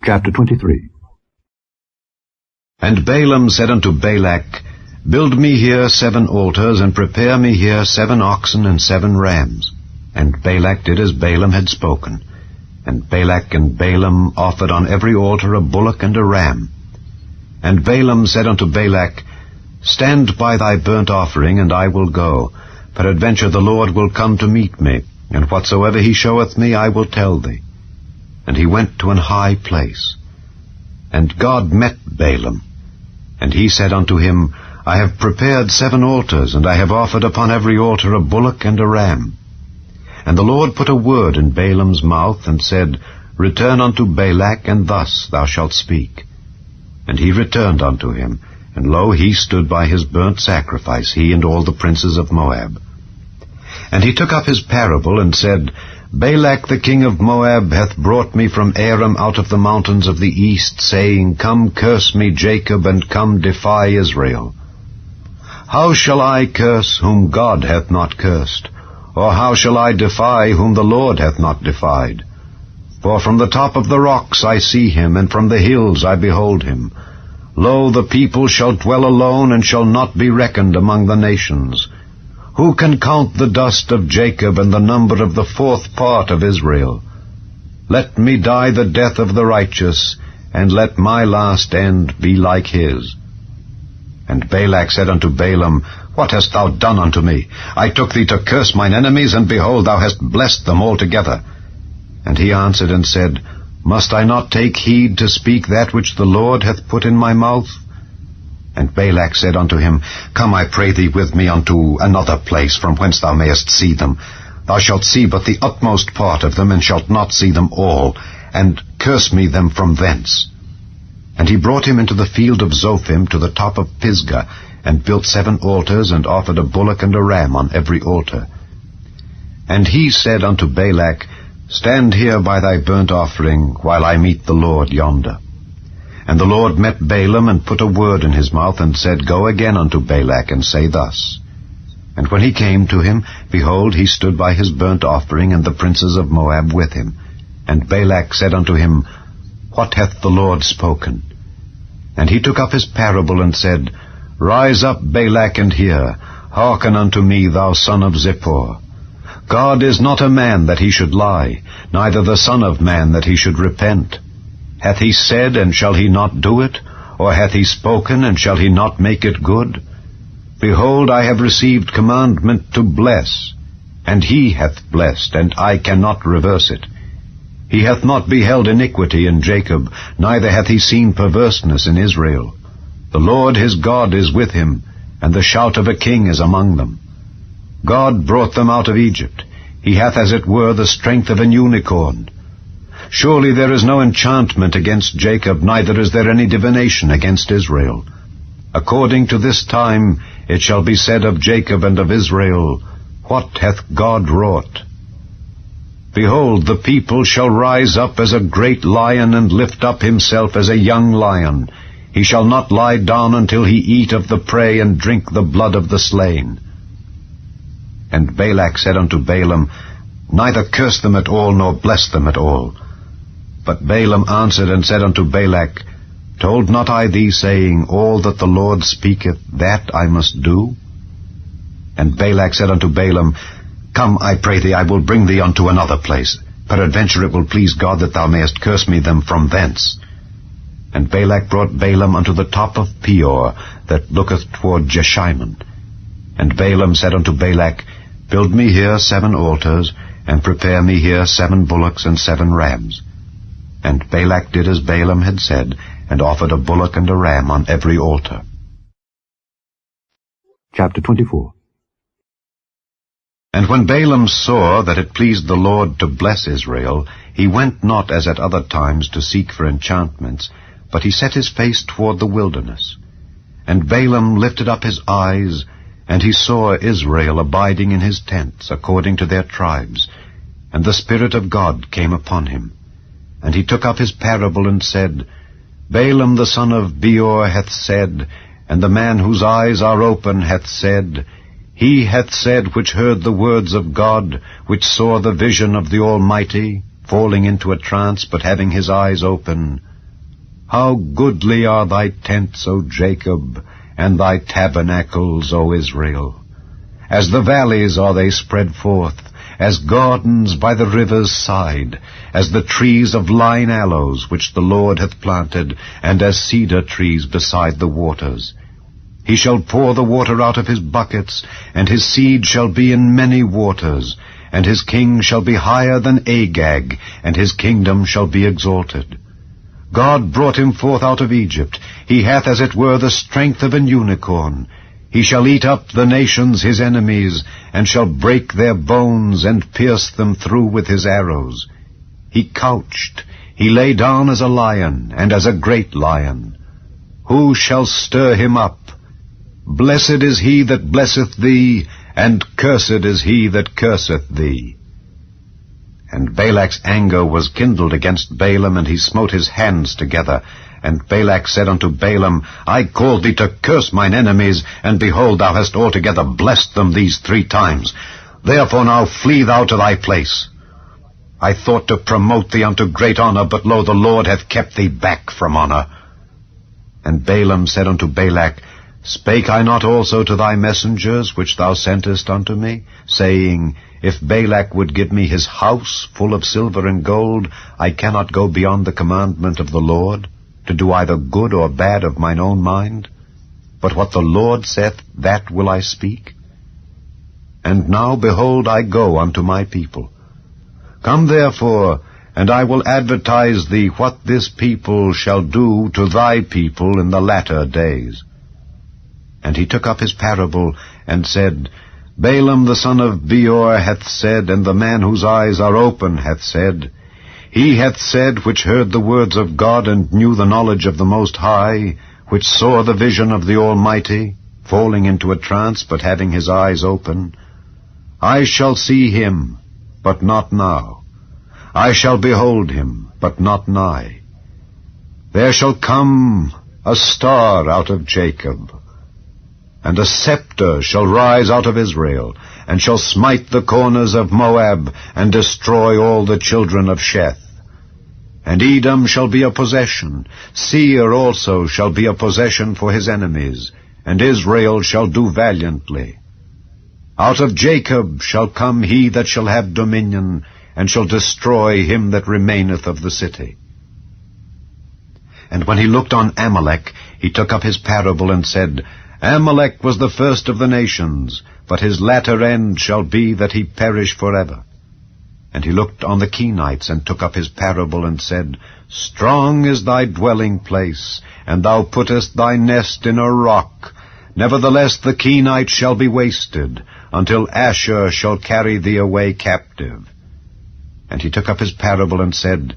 Chapter 23. And Balaam said unto Balak, Build me here 7 altars, and prepare me here 7 oxen and 7 rams. And Balak did as Balaam had spoken. And Balak and Balaam offered on every altar a bullock and a ram. And Balaam said unto Balak, Stand by thy burnt offering, and I will go. Peradventure the Lord will come to meet me, and whatsoever he showeth me I will tell thee. And he went to an high place. And God met Balaam. And he said unto him, I have prepared 7 altars, and I have offered upon every altar a bullock and a ram. And the Lord put a word in Balaam's mouth, and said, Return unto Balak, and thus thou shalt speak. And he returned unto him, and lo, he stood by his burnt sacrifice, he and all the princes of Moab. And he took up his parable, and said, Balak the king of Moab hath brought me from Aram out of the mountains of the east, saying, Come curse me, Jacob, and come defy Israel. How shall I curse whom God hath not cursed? Or how shall I defy whom the Lord hath not defied? For from the top of the rocks I see him, and from the hills I behold him. Lo, the people shall dwell alone, and shall not be reckoned among the nations. Who can count the dust of Jacob, and the number of the 4th part of Israel? Let me die the death of the righteous, and let my last end be like his. And Balak said unto Balaam, What hast thou done unto me? I took thee to curse mine enemies, and behold, thou hast blessed them altogether. And he answered and said, Must I not take heed to speak that which the Lord hath put in my mouth? And Balak said unto him, Come, I pray thee, with me unto another place, from whence thou mayest see them. Thou shalt see but the utmost part of them, and shalt not see them all, and curse me them from thence. And he brought him into the field of Zophim to the top of Pisgah, and built 7 altars, and offered a bullock and a ram on every altar. And he said unto Balak, Stand here by thy burnt offering, while I meet the Lord yonder. And the Lord met Balaam, and put a word in his mouth, and said, Go again unto Balak, and say thus. And when he came to him, behold, he stood by his burnt offering, and the princes of Moab with him. And Balak said unto him, What hath the Lord spoken? And he took up his parable, and said, Rise up, Balak, and hear. Hearken unto me, thou son of Zippor. God is not a man that he should lie, neither the son of man that he should repent. Hath he said, and shall he not do it? Or hath he spoken, and shall he not make it good? Behold, I have received commandment to bless, and he hath blessed, and I cannot reverse it. He hath not beheld iniquity in Jacob, neither hath he seen perverseness in Israel. The Lord his God is with him, and the shout of a king is among them. God brought them out of Egypt. He hath as it were the strength of an unicorn. Surely there is no enchantment against Jacob, neither is there any divination against Israel. According to this time it shall be said of Jacob and of Israel, What hath God wrought? Behold, the people shall rise up as a great lion, and lift up himself as a young lion. He shall not lie down until he eat of the prey, and drink the blood of the slain. And Balak said unto Balaam, Neither curse them at all, nor bless them at all. But Balaam answered and said unto Balak, Told not I thee, saying, All that the Lord speaketh, that I must do? And Balak said unto Balaam, Come, I pray thee, I will bring thee unto another place. Peradventure it will please God that thou mayest curse me them from thence. And Balak brought Balaam unto the top of Peor, that looketh toward Jeshimon. And Balaam said unto Balak, Build me here 7 altars, and prepare me here 7 bullocks and 7 rams. And Balak did as Balaam had said, and offered a bullock and a ram on every altar. Chapter 24. And when Balaam saw that it pleased the Lord to bless Israel, he went not as at other times to seek for enchantments, but he set his face toward the wilderness. And Balaam lifted up his eyes, and he saw Israel abiding in his tents, according to their tribes. And the Spirit of God came upon him. And he took up his parable, and said, Balaam the son of Beor hath said, and the man whose eyes are open hath said, He hath said which heard the words of God, which saw the vision of the Almighty, falling into a trance, but having his eyes open, How goodly are thy tents, O Jacob, and thy tabernacles, O Israel! As the valleys are they spread forth, as gardens by the river's side, as the trees of lign aloes which the Lord hath planted, and as cedar trees beside the waters. He shall pour the water out of his buckets, and his seed shall be in many waters, and his king shall be higher than Agag, and his kingdom shall be exalted. God brought him forth out of Egypt. He hath as it were the strength of an unicorn. He shall eat up the nations his enemies, and shall break their bones, and pierce them through with his arrows. He couched, he lay down as a lion, and as a great lion. Who shall stir him up? Blessed is he that blesseth thee, and cursed is he that curseth thee. And Balak's anger was kindled against Balaam, and he smote his hands together. And Balak said unto Balaam, I called thee to curse mine enemies, and behold, thou hast altogether blessed them these 3 times. Therefore now flee thou to thy place. I thought to promote thee unto great honor, but lo, the Lord hath kept thee back from honor. And Balaam said unto Balak, Spake I not also to thy messengers, which thou sentest unto me, saying, If Balak would give me his house full of silver and gold, I cannot go beyond the commandment of the Lord, to do either good or bad of mine own mind? But what the Lord saith, that will I speak. And now, behold, I go unto my people. Come therefore, and I will advertise thee what this people shall do to thy people in the latter days. And he took up his parable, and said, Balaam the son of Beor hath said, and the man whose eyes are open hath said, He hath said, which heard the words of God, and knew the knowledge of the Most High, which saw the vision of the Almighty, falling into a trance, but having his eyes open, I shall see him, but not now. I shall behold him, but not nigh. There shall come a star out of Jacob, and a scepter shall rise out of Israel, and shall smite the corners of Moab, and destroy all the children of Sheth. And Edom shall be a possession, Seir also shall be a possession for his enemies, and Israel shall do valiantly. Out of Jacob shall come he that shall have dominion, and shall destroy him that remaineth of the city. And when he looked on Amalek, he took up his parable, and said, Amalek was the first of the nations, but his latter end shall be that he perish forever. And he looked on the Kenites, and took up his parable, and said, Strong is thy dwelling place, and thou puttest thy nest in a rock. Nevertheless the Kenites shall be wasted, until Asshur shall carry thee away captive. And he took up his parable, and said,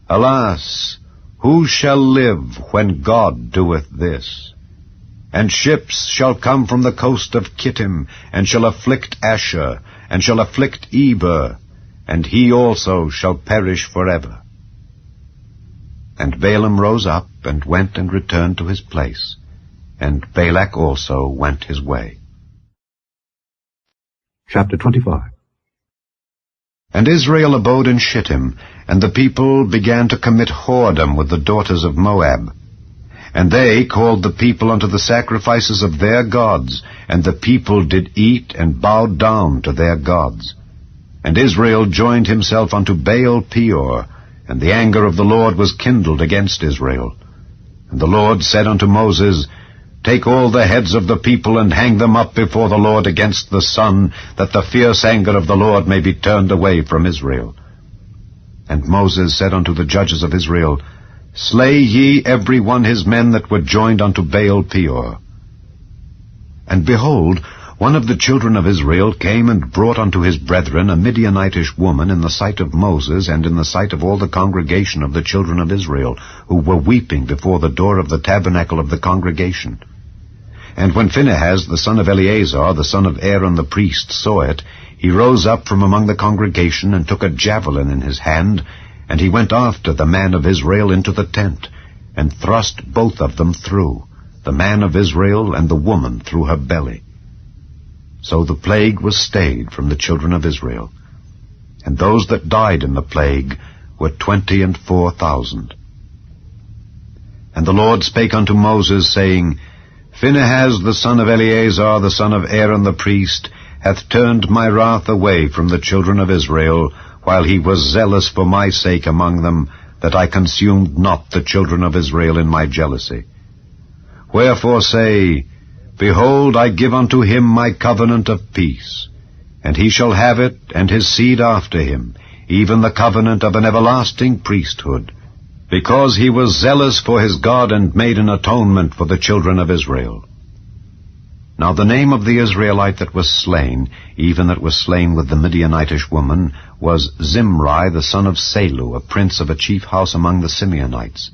Alas, who shall live when God doeth this? And ships shall come from the coast of Kittim, and shall afflict Asshur, and shall afflict Eber, and he also shall perish forever. And Balaam rose up, and went and returned to his place, and Balak also went his way. Chapter 25. And Israel abode in Shittim, and the people began to commit whoredom with the daughters of Moab. And they called the people unto the sacrifices of their gods, and the people did eat and bowed down to their gods. And Israel joined himself unto Baal Peor, and the anger of the Lord was kindled against Israel. And the Lord said unto Moses, Take all the heads of the people, and hang them up before the Lord against the sun, that the fierce anger of the Lord may be turned away from Israel. And Moses said unto the judges of Israel, Slay ye every one his men that were joined unto Baal Peor. And behold, one of the children of Israel came and brought unto his brethren a Midianitish woman in the sight of Moses, and in the sight of all the congregation of the children of Israel, who were weeping before the door of the tabernacle of the congregation. And when Phinehas, the son of Eleazar, the son of Aaron the priest, saw it, he rose up from among the congregation, and took a javelin in his hand, and he went after the man of Israel into the tent, and thrust both of them through, the man of Israel and the woman through her belly. So the plague was stayed from the children of Israel, and those that died in the plague were 24,000. And the Lord spake unto Moses, saying, Phinehas the son of Eleazar, the son of Aaron the priest, hath turned my wrath away from the children of Israel, while he was zealous for my sake among them, that I consumed not the children of Israel in my jealousy. Wherefore say, Behold, I give unto him my covenant of peace, and he shall have it, and his seed after him, even the covenant of an everlasting priesthood, because he was zealous for his God, and made an atonement for the children of Israel. Now the name of the Israelite that was slain, even that was slain with the Midianitish woman, was Zimri the son of Salu, a prince of a chief house among the Simeonites.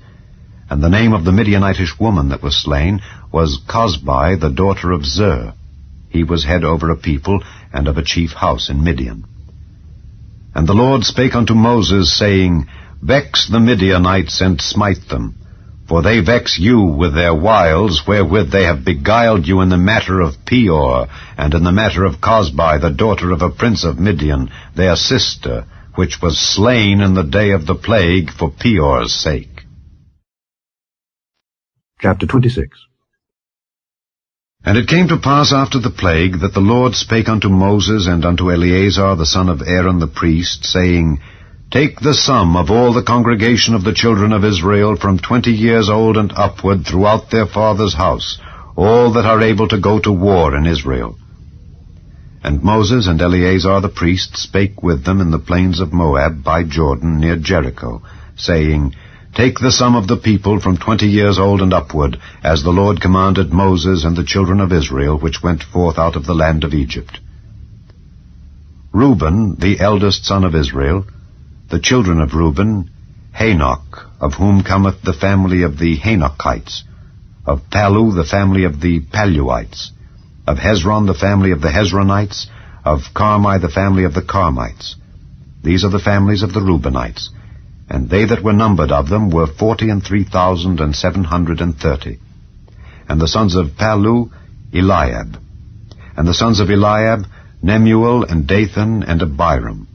And the name of the Midianitish woman that was slain was Cosbi, the daughter of Zer. He was head over a people, and of a chief house in Midian. And the Lord spake unto Moses, saying, Vex the Midianites, and smite them, for they vex you with their wiles, wherewith they have beguiled you in the matter of Peor, and in the matter of Cosbi, the daughter of a prince of Midian, their sister, which was slain in the day of the plague for Peor's sake. Chapter 26. And it came to pass after the plague, that the Lord spake unto Moses and unto Eleazar the son of Aaron the priest, saying, Take the sum of all the congregation of the children of Israel from 20 years old and upward throughout their father's house, all that are able to go to war in Israel. And Moses and Eleazar the priest spake with them in the plains of Moab by Jordan near Jericho, saying, Take the sum of the people from 20 years old and upward, as the Lord commanded Moses and the children of Israel, which went forth out of the land of Egypt. Reuben, the eldest son of Israel, the children of Reuben, Hanoch, of whom cometh the family of the Hanochites, of Pallu the family of the Palluites, of Hezron the family of the Hezronites, of Carmi the family of the Carmites. These are the families of the Reubenites, and they that were numbered of them were 43,730. And the sons of Pallu, Eliab. And the sons of Eliab, Nemuel, and Dathan, and Abiram.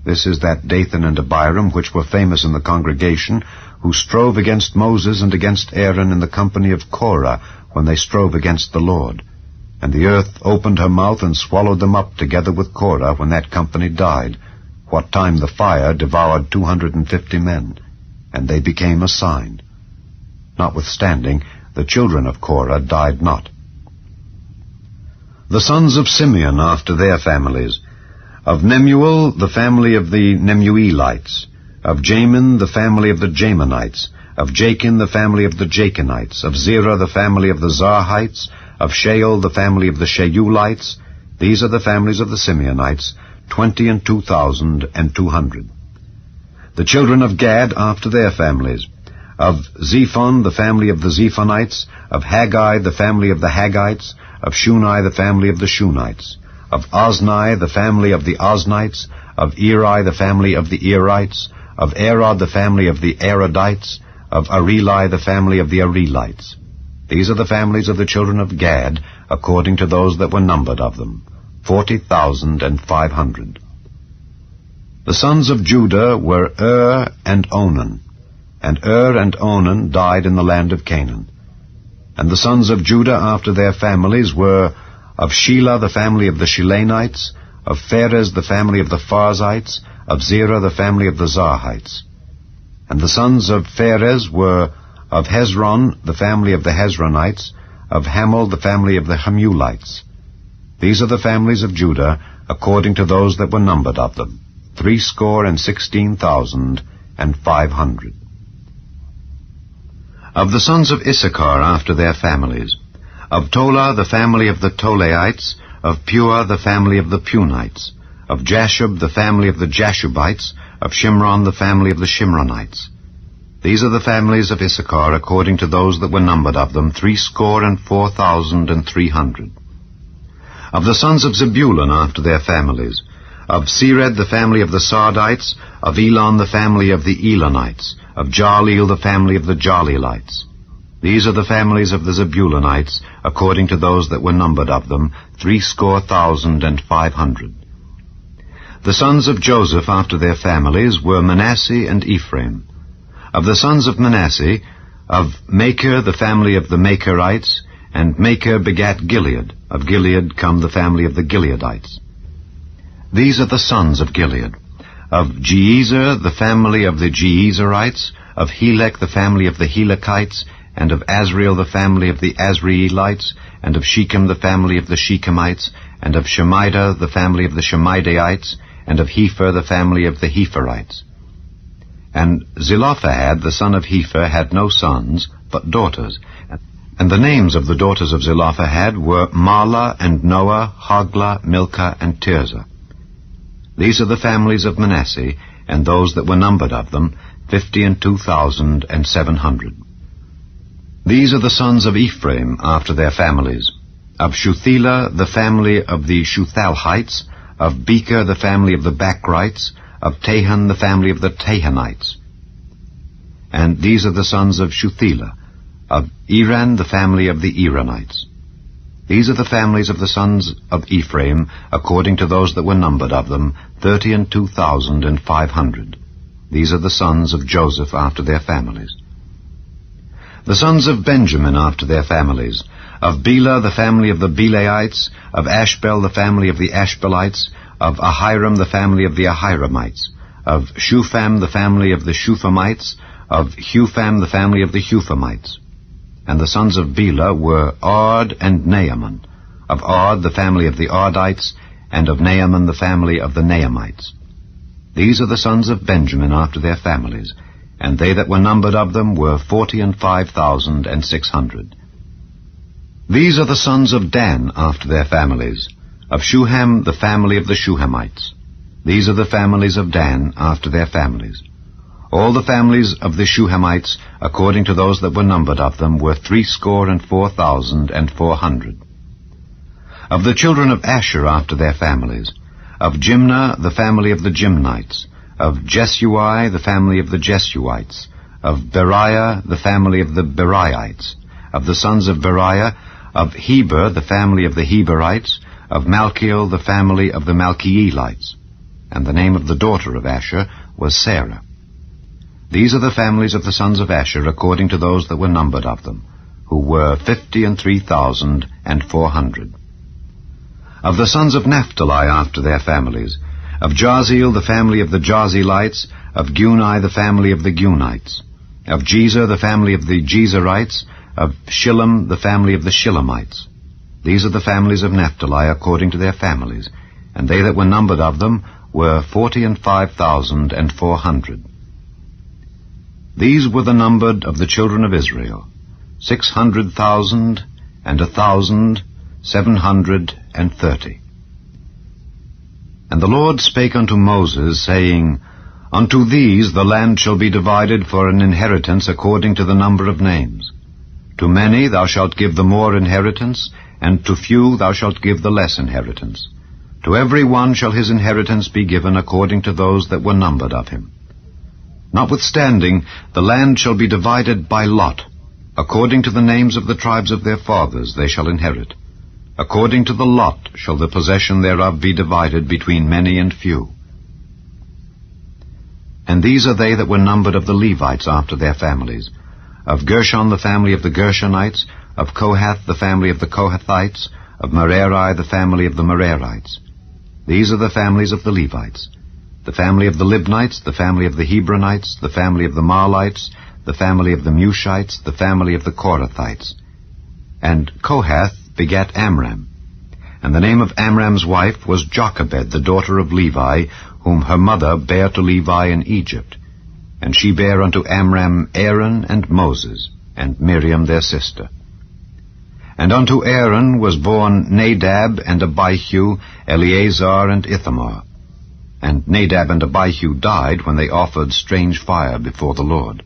This is that Dathan and Abiram which were famous in the congregation, who strove against Moses and against Aaron in the company of Korah, when they strove against the Lord. And the earth opened her mouth and swallowed them up together with Korah, when that company died, what time the fire devoured 250 men, and they became a sign. Notwithstanding, the children of Korah died not. The sons of Simeon after their families, of Nemuel, the family of the Nemuelites, of Jamin, the family of the Jamanites, of Jachin, the family of the Jachinites, of Zerah, the family of the Zarhites, of Shael, the family of the Sheulites. These are the families of the Simeonites, 22,200. The children of Gad after their families, of Zephon, the family of the Zephonites, of Haggai, the family of the Haggites, of Shuni, the family of the Shunites, of Ozni, the family of the Oznites, of Eri, the family of the Erites, of Arod, the family of the Arodites, of Areli, the family of the Arelites. These are the families of the children of Gad, according to those that were numbered of them, 40,500. The sons of Judah were and Onan, and and Onan died in the land of Canaan. And the sons of Judah after their families were of Shelah, the family of the Shilanites, of Pharez, the family of the Pharzites, of Zerah, the family of the Zarhites. And the sons of Pharez were of Hezron, the family of the Hezronites, of Hamul, the family of the Hamulites. These are the families of Judah, according to those that were numbered of them, 316,500. Of the sons of Issachar after their families, of Tola, the family of the Tolaites, of Pua, the family of the Punites, of Jashub, the family of the Jashubites, of Shimron, the family of the Shimronites. These are the families of Issachar, according to those that were numbered of them, 304,300. Of the sons of Zebulun after their families, of Sered, the family of the Sardites, of Elon, the family of the Elonites, of Jaleel, the family of the Jaleelites. These are the families of the Zebulunites, according to those that were numbered of them, 300,500. The sons of Joseph after their families were Manasseh and Ephraim. Of the sons of Manasseh, Of Machir, the family of the Machirites, and Machir begat Gilead. Of Gilead come the family of the Gileadites. These are the sons of Gilead. Of Jeezer, the family of the Jeezerites. Of Helek, the family of the Helekites. And of Azriel, the family of the Azrielites. And of Shechem, the family of the Shechemites. And of Shemida, the family of the Shemidaites. And of Hepher, the family of the Hepherites. And Zelophehad, the son of Hepher, had no sons, but daughters. And the names of the daughters of Zelophehad were Mahlah and Noah, Hoglah, Milcah, and Tirzah. These are the families of Manasseh, and those that were numbered of them, 52,700. These are the sons of Ephraim after their families. Of Shuthelah, the family of the Shuthalhites. Of Becher, the family of the Bachrites. Of Tahan, the family of the Tahanites. And these are the sons of Shuthelah. Of Eran, the family of the Eranites. These are the families of the sons of Ephraim, according to those that were numbered of them, 32,500. These are the sons of Joseph after their families. The sons of Benjamin after their families. Of Bela, the family of the Belaites. Of Ashbel, the family of the Ashbelites. Of Ahiram, the family of the Ahiramites. Of Shupham, the family of the Shuphamites. Of Hupham, the family of the Huphamites. And the sons of Bela were Ard and Naaman. Of Ard, the family of the Ardites. And of Naaman, the family of the Naamites. These are the sons of Benjamin after their families. And they that were numbered of them were 45,600. These are the sons of Dan after their families. Of Shuham, the family of the Shuhamites. These are the families of Dan after their families. All the families of the Shuhamites, according to those that were numbered of them, were 64,400. Of the children of Asher after their families. Of Jimnah, the family of the Jimnites. Of Jesui, the family of the Jesuites. Of Beriah, the family of the Beriites. Of the sons of Beriah. Of Heber, the family of the Heberites. Of Malchiel, the family of the Malchielites. And the name of the daughter of Asher was Sarah. These are the families of the sons of Asher according to those that were numbered of them, who were 53,400. Of the sons of Naphtali after their families. Of Jaziel, the family of the Jazelites. Of Guni, the family of the Gunites. Of Jezer, the family of the Jezerites. Of Shillem, the family of the Shillemites. These are the families of Naphtali according to their families, and they that were numbered of them were 45,400. These were the numbered of the children of Israel, 600,001,730. And the Lord spake unto Moses, saying, Unto these the land shall be divided for an inheritance according to the number of names. To many thou shalt give the more inheritance, and to few thou shalt give the less inheritance. To every one shall his inheritance be given according to those that were numbered of him. Notwithstanding, the land shall be divided by lot. According to the names of the tribes of their fathers they shall inherit. According to the lot shall the possession thereof be divided between many and few. And these are they that were numbered of the Levites after their families. Of Gershon, the family of the Gershonites. Of Kohath, the family of the Kohathites. Of Merari, the family of the Merarites. These are the families of the Levites. The family of the Libnites, the family of the Hebronites, the family of the Mahlites, the family of the Mushites, the family of the Korathites. And Kohath begat Amram. And the name of Amram's wife was Jochebed, the daughter of Levi, whom her mother bare to Levi in Egypt. And she bare unto Amram Aaron and Moses, and Miriam their sister. And unto Aaron was born Nadab and Abihu, Eleazar and Ithamar. And Nadab and Abihu died when they offered strange fire before the Lord.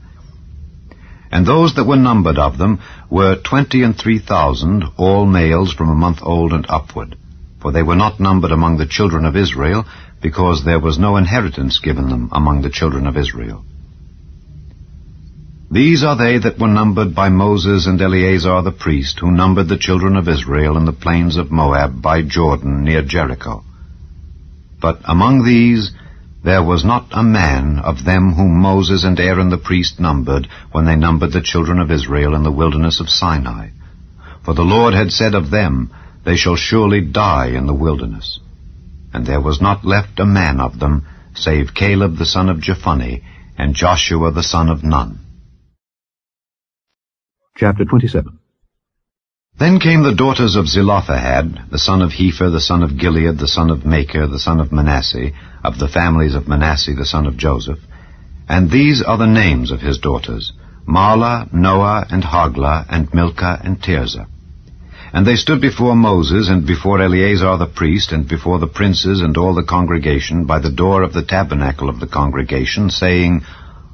And those that were numbered of them were 23,000, all males from a month old and upward. For they were not numbered among the children of Israel, because there was no inheritance given them among the children of Israel. These are they that were numbered by Moses and Eleazar the priest, who numbered the children of Israel in the plains of Moab by Jordan near Jericho. But among these there was not a man of them whom Moses and Aaron the priest numbered when they numbered the children of Israel in the wilderness of Sinai. For the Lord had said of them, They shall surely die in the wilderness. And there was not left a man of them, save Caleb the son of Jephunneh, and Joshua the son of Nun. Chapter 27. Then came the daughters of Zelophehad, the son of Hepher, the son of Gilead, the son of Machir, the son of Manasseh, of the families of Manasseh, the son of Joseph. And these are the names of his daughters, Mahlah, Noah, and Hoglah, and Milcah, and Tirzah. And they stood before Moses, and before Eleazar the priest, and before the princes and all the congregation, by the door of the tabernacle of the congregation, saying,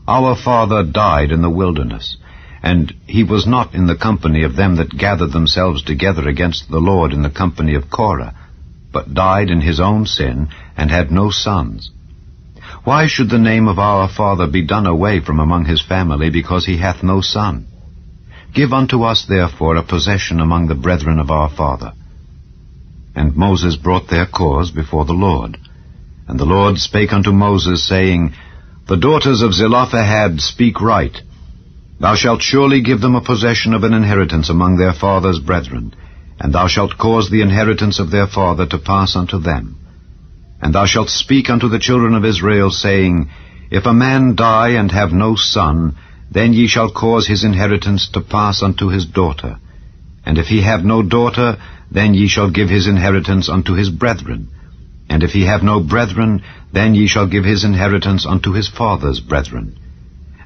Our father died in the wilderness, and he was not in the company of them that gathered themselves together against the Lord in the company of Korah, but died in his own sin, and had no sons. Why should the name of our father be done away from among his family, because he hath no son? Give unto us therefore a possession among the brethren of our father. And Moses brought their cause before the Lord. And the Lord spake unto Moses, saying, The daughters of Zelophehad speak right. Thou shalt surely give them a possession of an inheritance among their father's brethren, and thou shalt cause the inheritance of their father to pass unto them. And thou shalt speak unto the children of Israel, saying, If a man die and have no son, then ye shall cause his inheritance to pass unto his daughter. And if he have no daughter, then ye shall give his inheritance unto his brethren. And if he have no brethren, then ye shall give his inheritance unto his father's brethren.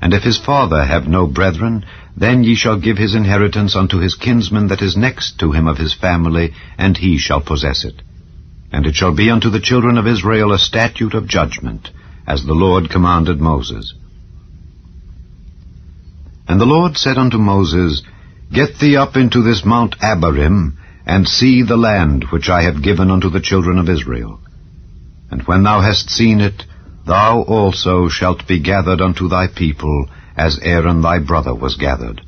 And if his father have no brethren, then ye shall give his inheritance unto his kinsman that is next to him of his family, and he shall possess it. And it shall be unto the children of Israel a statute of judgment, as the Lord commanded Moses. And the Lord said unto Moses, Get thee up into this Mount Abarim, and see the land which I have given unto the children of Israel. And when thou hast seen it, thou also shalt be gathered unto thy people, as Aaron thy brother was gathered.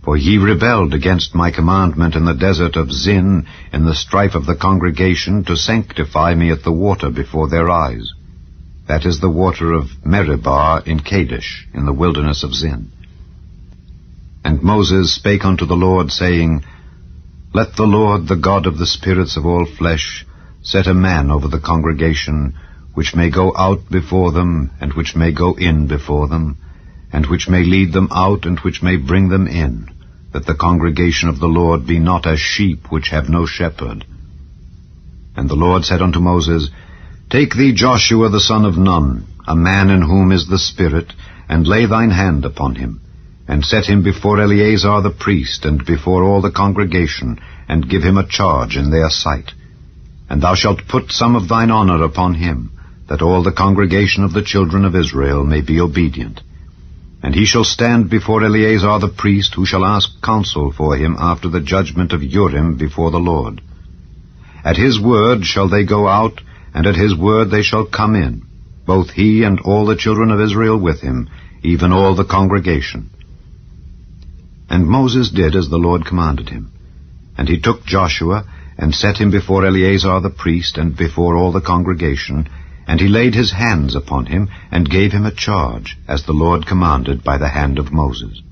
For ye rebelled against my commandment in the desert of Zin, in the strife of the congregation, to sanctify me at the water before their eyes. That is the water of Meribah in Kadesh, in the wilderness of Zin. And Moses spake unto the Lord, saying, Let the Lord, the God of the spirits of all flesh, set a man over the congregation, which may go out before them, and which may go in before them, and which may lead them out, and which may bring them in, that the congregation of the Lord be not as sheep which have no shepherd. And the Lord said unto Moses, Take thee Joshua the son of Nun, a man in whom is the Spirit, and lay thine hand upon him, and set him before Eleazar the priest, and before all the congregation, and give him a charge in their sight. And thou shalt put some of thine honor upon him, that all the congregation of the children of Israel may be obedient. And he shall stand before Eleazar the priest, who shall ask counsel for him after the judgment of Urim before the Lord. At his word shall they go out, and at his word they shall come in, both he and all the children of Israel with him, even all the congregation. And Moses did as the Lord commanded him. And he took Joshua, and set him before Eleazar the priest, and before all the congregation, and he laid his hands upon him, and gave him a charge, as the Lord commanded by the hand of Moses.